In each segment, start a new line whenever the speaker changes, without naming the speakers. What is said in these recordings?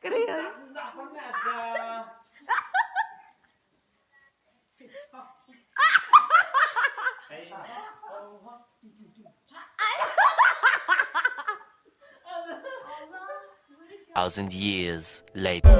Cái đấy ơi.
Thousand years later.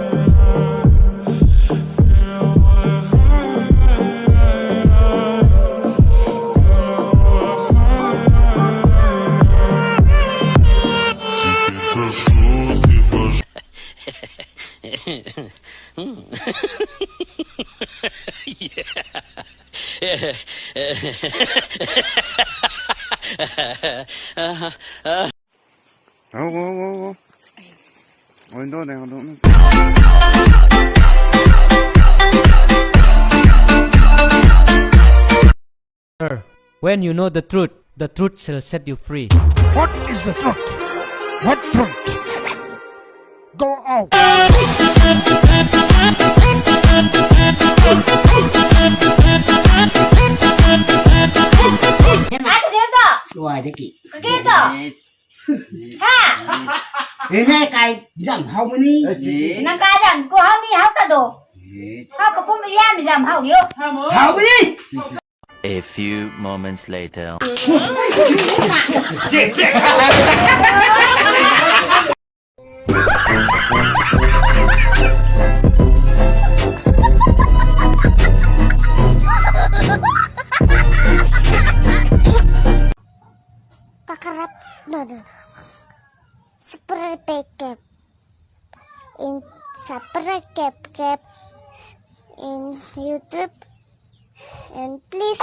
고. 너 내가 너무
When you know the truth shall set you free.
What is the truth? What truth? Go out.
Rồi đấy kì. Cái đó. Ha. Thế này cái giảm hậu đi.
Nang cái giảm cô hậu đi hậu ta đồ. Hậu có phun bị mi giảm hậu điêu.
Hậu đi.
A few moments later.
Kakarap no seperti cap in seperti cap in YouTube and please